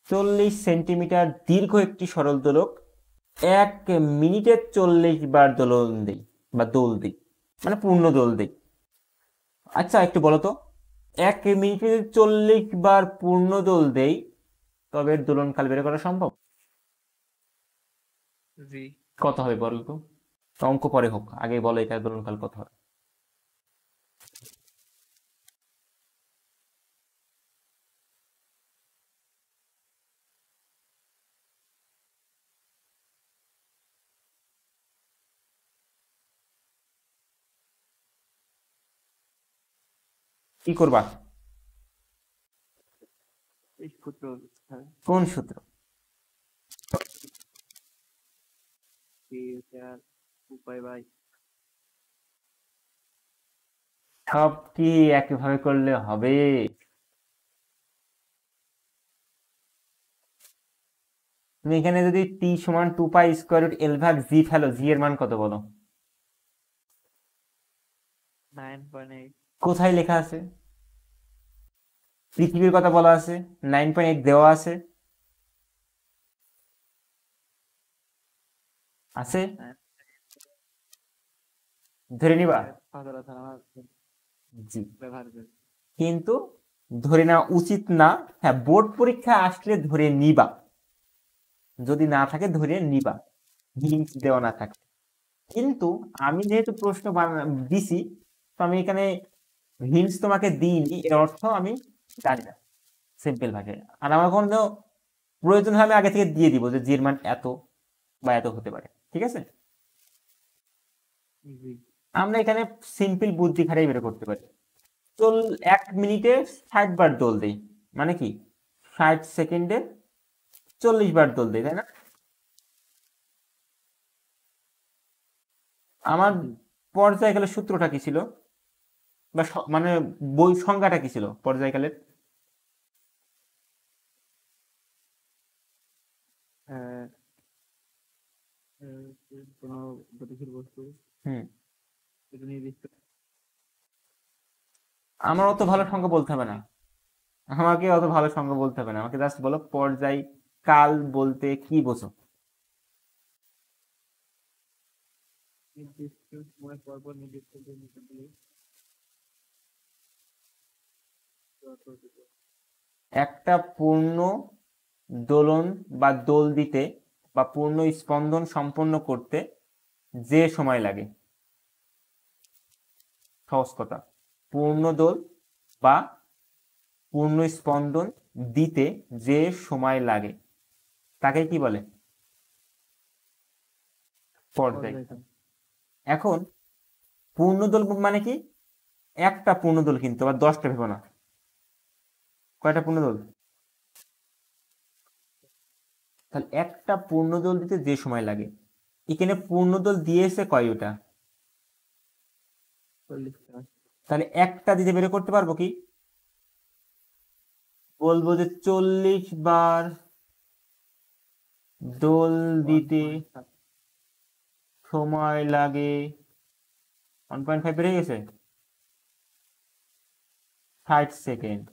40 centimetre দীর্ঘ একটি সরল দোলক 1 মিনিটে 40 বার দোলন দেই বা দোল দিই, মানে পূর্ণ দোল দিই। আচ্ছা একটু বলো তো, 1 মিনিটে 40 বার পূর্ণ দোল দেই, তবে এর দোলনকাল বের করা সম্ভব? কত হবে বলো তো? অঙ্ক পরে হোক, আগে বলো এটা দোলনকাল কত হবে। কি করবা? কোন সূত্র? সব কি একইভাবে করলে হবে? তুমি এখানে যদি টি সমান 2 পাই স্কয়ার রুট এল ভাগ জি ফেলো, জি এর মান কত বলো? 9.8। কোথায় লেখা আছে? পৃথিবীর কথা বলা আছে, 9.8 দেওয়া আছে, আছে ধরে নিবা? জি, কিন্তু ধরে নেওয়া উচিত না। হ্যাঁ, বোর্ড পরীক্ষা আসলে ধরে নিবা, যদি না থাকে ধরে নিবা, হিন্ট দেওয়া না থাকে। কিন্তু আমি যেহেতু প্রশ্ন দিছি, তো আমি এখানে হিন্টস তোমাকে দিইনি, এর অর্থ আমি জানি না সিম্পল ভাষায়। আর আমার কোনো প্রয়োজন হয় আমি আগে থেকে দিয়ে দিব যে জি এর মান এত বা এত হতে পারে, ঠিক আছে? আমরা এখানে সিম্পল বুদ্ধি খাটাই বের করতে পারি। 1 মিনিটে 60 বার দোল দেই, মানে কি 60 সেকেন্ডে 40 বার দোল দেই, তাই না? আমার পর্যায়কালের সূত্রটা কি ছিল, বা মানে বই সংজ্ঞাটা কি ছিল পর্যায়কালের? কোনো গতিশীল বস্তু হুম, নির্দিষ্ট। আমার অত ভালো সংজ্ঞা বলতে হবে না, আমাকে অত ভালো সংজ্ঞা বলতে হবে না, আমাকে জাস্ট বলো পর্যায় কাল বলতে কি বোঝো? নির্দিষ্ট সময় পর পর নির্দিষ্ট একটা পূর্ণ দোলন বা দোল দিতে বা পূর্ণ স্পন্দন সম্পন্ন করতে যে সময় লাগে, সহজ কথা, পূর্ণ দোল বা পূর্ণ স্পন্দন দিতে যে সময় লাগে তাকে কি বলে? পর্যায়। এখন পূর্ণদোল মানে কি? একটা পূর্ণদোল, কিন্তু আবার 10টা ভেবো না। কয়টা পূর্ণদোল? তাহলে একটা পূর্ণদোল দিতে যে সময় লাগে, এখানে পূর্ণদোল দিয়েছে কয়টা? তাহলে একটা দিতে বের করতে পারবো কি? বলবো যে 40 বার দোল দিতে সময় লাগে 1.5 বেড়ে গেছে 60 সেকেন্ড।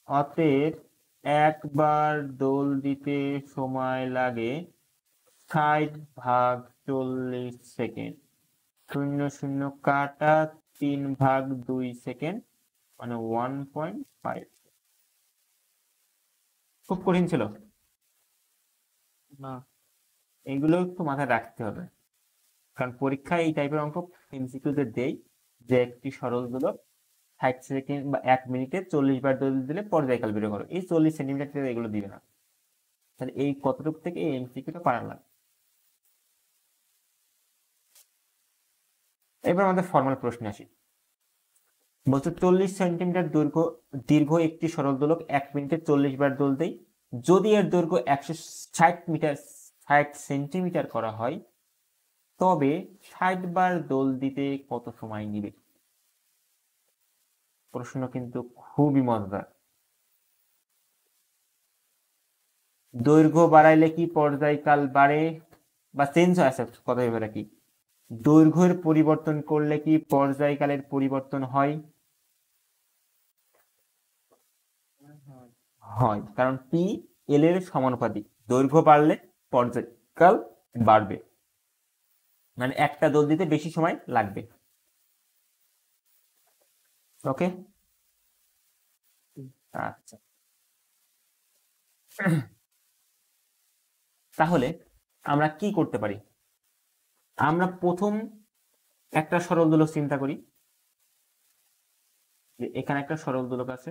অতএব একবার দোল দিতে সময় লাগে 60/40 সেকেন্ড। 0 0 কাটা 3/2 সেকেন্ড, মানে 1.5। খুব কঠিন ছিল না? এইগুলো একটু মাথায় রাখতে হবে, কারণ পরীক্ষায় এই টাইপের অঙ্ক এমসিকিউতে দেই যে একটি সরল দোলক 60 সেকেন্ড বা 1 মিনিটে 40 বার দোল দিলে পর্যায়কাল বের করো, এই 40 সেন্টিমিটার এগুলো দিবে না। তাহলে এই কতটুকু থেকে এই এমসিকিউটা পারা লাগে। এবার আমাদের ফর্মাল প্রশ্নে আসি। বলছে 40 সেন্টিমিটার দীর্ঘ একটি সরল দোলক 1 মিনিটে 40 বার দোল দেয়, যদি এর দৈর্ঘ্য 160 সেন্টিমিটার করা হয়, তবে 60 বার দোল দিতে কত সময় নিবে? প্রশ্ন কিন্তু খুবই মজাদার। দৈর্ঘ্য বাড়াইলে কি পর্যায়কাল বাড়ে বা চেঞ্জ হয়? আচ্ছা কথা ভেবে রাখি, দৈর্ঘ্যের পরিবর্তন করলে কি পর্যায়কালের পরিবর্তন হয়? হয়, কারণ টি এল এর সমানুপাতিক, দৈর্ঘ্য বাড়লে পর্যায়কাল বাড়বে, মানে একটা দোল দিতে বেশি সময় লাগবে। ওকে, আচ্ছা। তাহলে আমরা কি করতে পারি? আমরা প্রথম একটা সরল দোলক চিন্তা করি, যে এখানে একটা সরল দোলক আছে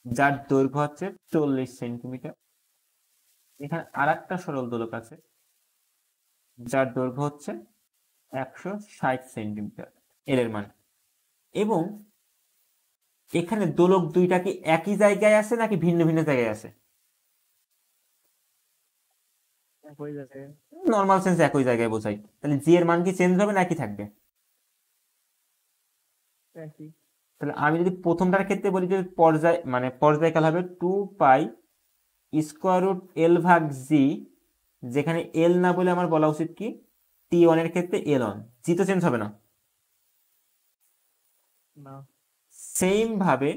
যার দৈর্ঘ্য হচ্ছে 40 সেন্টিমিটার। এখানে আর একটা সরল দোলক আছে যার দৈর্ঘ্য হচ্ছে 160 সেন্টিমিটার, এল এর মান। এবং এখানে দোলক দুইটা কি একই জায়গায় আছে নাকি ভিন্ন ভিন্ন জায়গায় আছে? একই জায়গায়। নর্মাল সেন্স একই জায়গায় বোঝাই, তাহলে জি এর মান কি চেঞ্জ হবে নাকি থাকবে? একই। তাহলে আমি যদি প্রথমটার ক্ষেত্রে বলি যে পর্যায়কাল হবে 2 পাই স্কোয়ার রুট এল ভাগ জি, যেখানে এল না বলে আমার বলা উচিত কি টি ওয়ান এর ক্ষেত্রে এল ওয়ান, জি তো চেঞ্জ হবে না। না। সেম ভাবে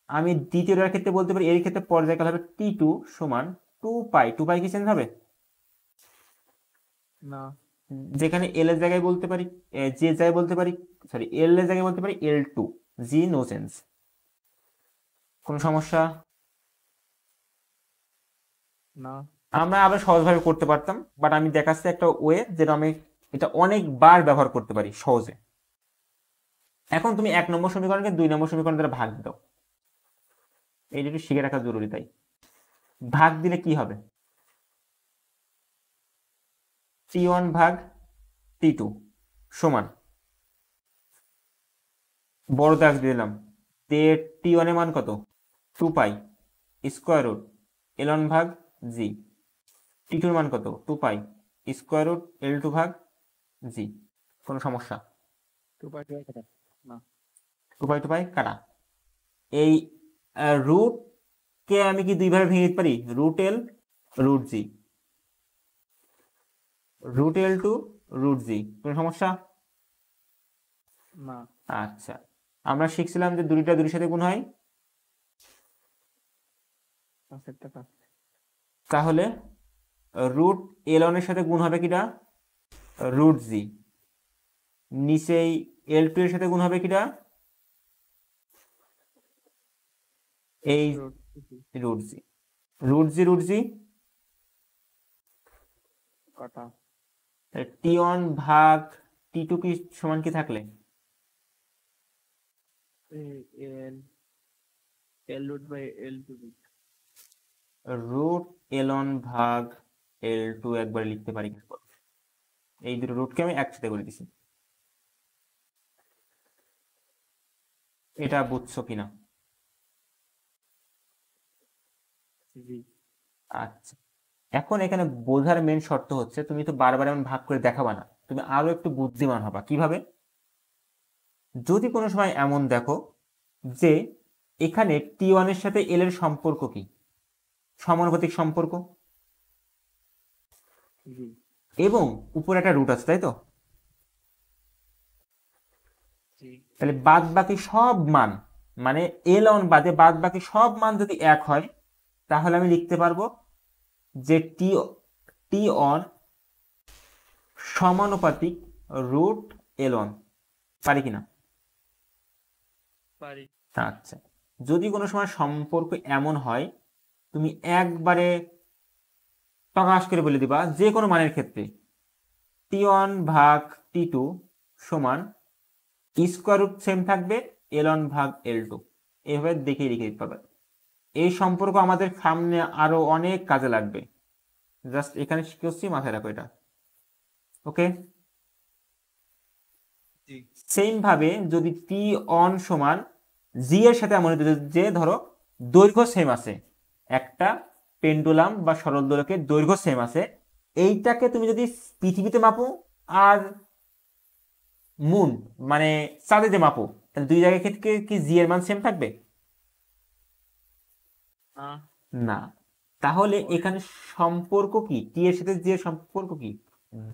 আমি দ্বিতীয়টার ক্ষেত্রে বলতে পারি এর ক্ষেত্রে পর্যায়কাল হবে টি টু সমান 2 পাই কি চেঞ্জ হবে? না। যেখানে এল এর জায়গায় বলতে পারি, যে জায়গায় বলতে পারি, সরি এল এর জায়গায় বলতে পারি এল টু, জি নো চেঞ্জ। কোন সমস্যা? না। আমরা আবার সহজভাবে করতে পারতাম, বাট আমি দেখাচ্ছি একটা ওয়ে যেটা আমি এটা অনেকবার ব্যবহার করতে পারি সহজে। এখন তুমি 1 নম্বর সমীকরণকে 2 নম্বর সমীকরণ দ্বারা ভাগ দাও, এই একটু শিখে রাখা জরুরি। তাই ভাগ দিলে কি হবে? টি ওয়ান ভাগ টি টু সমান, বড় দাগ দিলাম, টি ওয়ান এর মান কত? 2 pi square root L one ভাগ জি, টি টুর মান কত? 2 pi square root L two ভাগ জি। কোনো সমস্যা? 2 পাই 2 কাটা। না। 2 পাই কাটা। এই রুট কে আমি কি দুইভাবে ভেঙে দিতে পারি, রুট এল রুট জি, রুট এল টু রুট জি। কোনো সমস্যা? না। আচ্ছা, আমরা শিখছিলাম যে দুইটা দুইয়ের সাথে গুণ হয়, পাঁচের টাকা। তাহলে রুট এল ওয়ান এর সাথে গুণ হবে কিটা? রুট জি। নিচেই এল টু এর সাথে গুণ হবে কিটা? এই রুট রুট জি। রুট জি রুট জি কাটা। টি ওয়ান ভাগ টি টু কি সমান কি থাকলে? L L root by L two. Root L one ভাগ এল টু একবার লিখতে পারি, এই দুটো রুটকে আমি একসাথে করে দিছি। এটা বুঝছো কিনা? জি। আচ্ছা, এখন এখানে বোঝার মেন শর্ত হচ্ছে তুমি তো বারবার এমন ভাগ করে দেখাবা না, তুমি আরো একটু বুদ্ধিমান হবা। কিভাবে? যদি কোনো সময় এমন দেখো যে এখানে টি ওয়ান এর সাথে এল এর সম্পর্ক কি, সমানুপাতিক সম্পর্ক, জি। এবং উপরে একটা রুট আছে, তাই তো? জি। তাহলে বাদ বাকি সব মান, মানে এল ওয়ান বাদে বাদ বাকি সব মান যদি এক হয়, তাহলে আমি লিখতে পারবো যে টি ওয়ান সমানুপাতিক রুট এল ওয়ান। পারি কিনা? পারি। আচ্ছা, যদি কোনো সময় সম্পর্ক এমন হয়, তুমি একবারে প্রকাশ করে বলে দিবা যে কোনো মানের ক্ষেত্রে টি ওয়ান ভাগ টি টু সমান স্কোয়ার রুট সেম থাকবে এল ওয়ান ভাগ এল টু, এভাবে দেখে লিখে দিতে পারবে। এই সম্পর্ক আমাদের সামনে আরো অনেক কাজে লাগবে, জাস্ট এখানে শিখেছি, মাথায় রাখো এটা। ওকে, সেম ভাবে যদি টি অন সমান জি এর সাথে এমন যে ধরো দৈর্ঘ্য সেম আছে, একটা পেন্ডুলাম বা সরল দোলকের দৈর্ঘ্য সেম আছে, এইটাকে তুমি যদি পৃথিবীতে মাপো আর মুন মানে চাঁদে যে মাপো, তাহলে দুই জায়গায় ক্ষেত্রে কি জি এর মান সেম থাকবে? না। তাহলে এখানে সম্পর্ক কি, টি এর সাথে জি এর সম্পর্ক কি?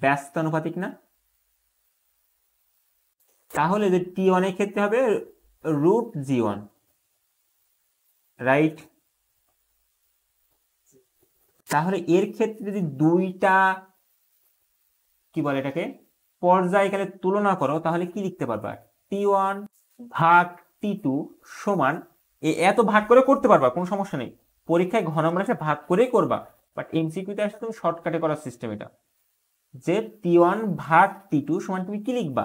ব্যস্তানুপাতিক না? তাহলে যে টি ওয়ান এর ক্ষেত্রে হবে রুট জি ওয়ান, রাইট? তাহলে এর ক্ষেত্রে যদি দুইটা কি বলে এটাকে পর্যায়কালে তুলনা করো তাহলে কি লিখতে পারবা T1 ভাগ T2 সমান এত ভাগ করে করতে পারবা, কোনো সমস্যা নেই, পরীক্ষায় ঘন মাসে ভাগ করেই করবা, বাট এমসিকিউতে আসলে তুমি শর্টকাটে করার সিস্টেম এটা, যে T1 ভাগ T2 সমান তুমি কি লিখবা,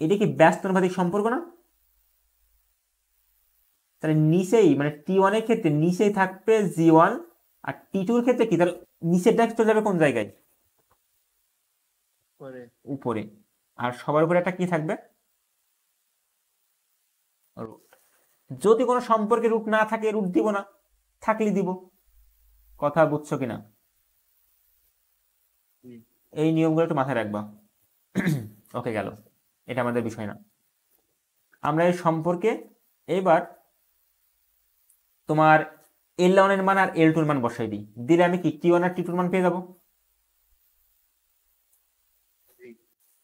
এটা কি ব্যস্তানুপাতিক সম্পর্ক না? তাহলে নিচেই মানে T1 এর ক্ষেত্রে নিচেই থাকবে G1, আর T2 এর ক্ষেত্রে কি তাহলে নিচের ডাক চলে যাবে কোন জায়গায়, উপরে, আর সবার উপরে একটা কি থাকবে রুট। যদি কোনো সম্পর্কে রুট না থাকে রুট দিব না, থাকলে দিব, কথা বুঝছো কিনা? এই নিয়মগুলো একটু মাথায় রাখবা। ওকে, গেল, এটা আমাদের বিষয় না। আমরা এই সম্পর্কে এবার তোমার L1 এর মান আর L2 এর মান বসাই দিই, দিলে আমি কি T1 আর T2 এর মান পেয়ে যাবো।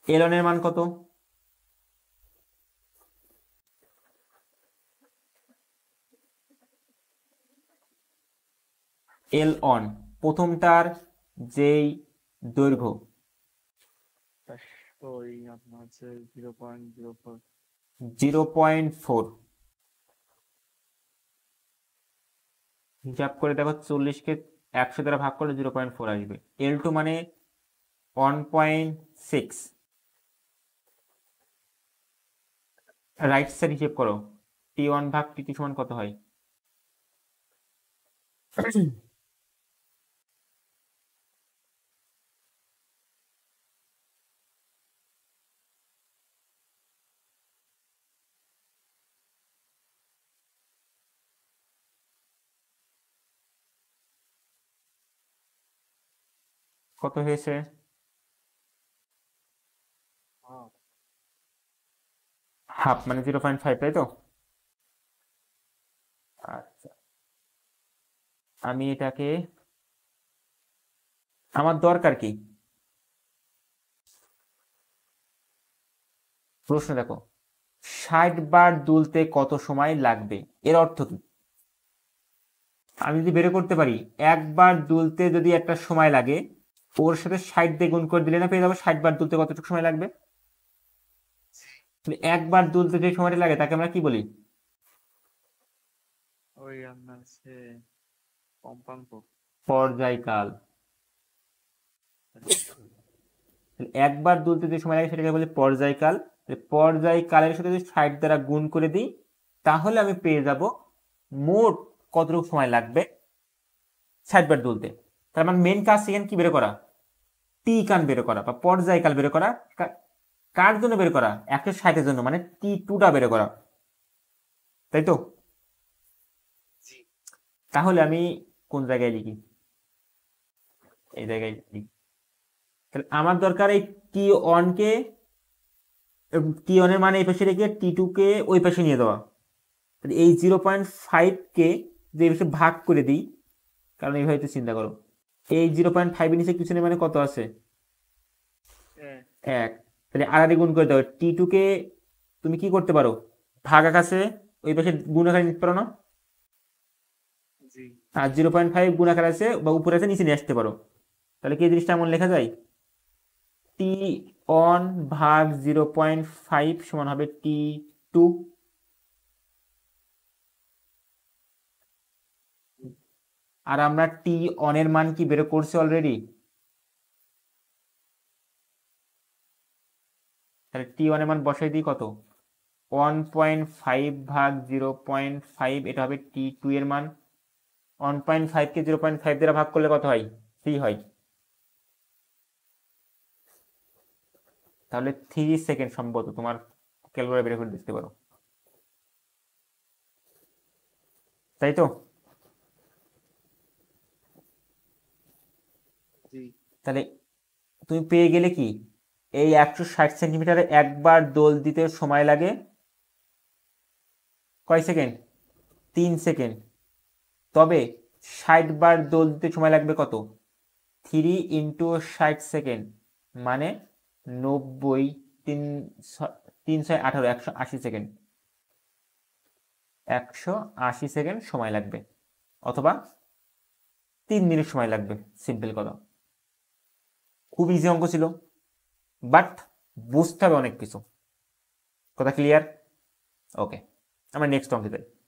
L1 এর মান কত? L1 প্রথমটার যেই দৈর্ঘ্য 0.4, হিসাব করে দেখো 40 কে 100 দ্বারা ভাগ করলে 0.4 আসবে। L2 মানে 1.6, রাইট সাইড হিসেব করো, T1 ভাগ T2 সমান কত হয়? কত হয়েছে? হাফ মানে 0.5, তাই তো? আচ্ছা, আমি এটাকে, আমার দরকার কি, প্রশ্ন দেখো 60 বার দুলতে কত সময় লাগবে, এর অর্থ কি? আমি যদি বের করতে পারি একবার দুলতে যদি একটা সময় লাগে, ওর সাথে 60 দিয়ে গুণ করে দিলে না পেয়ে যাবো 60 বার দুলতে কতটুকু সময় লাগবে। একবার দুলতে যে সময়টা লাগে তাকে আমরা কি বলি? পর্যায়কাল। একবার দুলতে যে সময় লাগে সেটাকে বলি পর্যায়কাল। পর্যায়কালের সাথে যদি 60 দ্বারা গুণ করে দিই তাহলে আমি পেয়ে যাব মোট কতটুকু সময় লাগবে 60 বার দুলতে। তার মানে মেন কাজ সেখানে কি বের করা, টি কান বের করা বা পর্যায়কাল বের করা। কার জন্য বের করা? 160 এর জন্য, মানে T2টা বের করা, তাই তো? তাহলে আমি কোন জায়গায় লিখি, এই জায়গায় লিখি। তাহলে আমার দরকার এই T1 কে, T1 এর মানে এই পাশে রেখে T2 কে ওই পাশে নিয়ে দেওয়া। এই 0.5 কে যে পাশে ভাগ করে দিই, কারণ এইভাবে তো চিন্তা করো, এই 0.5 এর নিচে পিছনে মানে কত আছে? 1। তাহলে আড়াআড়ি গুণ করে দাও। T2 কে তুমি কি করতে পারো, ভাগ আকাশে ওই পাশে গুণ আকারে নিতে পারো না? আর 0.5 গুণ আকার আছে বা উপরে আছে, নিচে নিয়ে আসতে পারো। তাহলে কি এই জিনিসটা এমন লেখা যায়, T1 ভাগ 0.5 সমান হবে T2। আর আমরা T1 এর মান কি বের করছি অলরেডি, তাহলে T1 এর মান বসাই দিই কত, 1.5 ভাগ 0.5, এটা হবে T2 এর মান। 1.5 কে 0.5 দ্বারা ভাগ করলে কত হয়, 3 হয়। তাহলে 3 সেকেন্ড সম্ভবত তোমার ক্যালকুলেটর বের করে দেখতে পারো, তাই তো? তাহলে তুমি পেয়ে গেলে কি, এই 160 সেন্টিমিটারে একবার দোল দিতে সময় লাগে কয় সেকেন্ড, 3 সেকেন্ড। তবে 60 বার দোল দিতে সময় লাগবে কত, 3 × 60 সেকেন্ড, মানে 90, 3 × 18, 180 সেকেন্ড, 180 সেকেন্ড সময় লাগবে। অথবা 3 মিনিট সময় লাগবে, সিম্পল কথা। খুব ইজি অঙ্ক ছিল, বাট বুঝতে হবে অনেক কিছু। কথা ক্লিয়ার? ওকে, আমরা নেক্সট অঙ্কে যাই।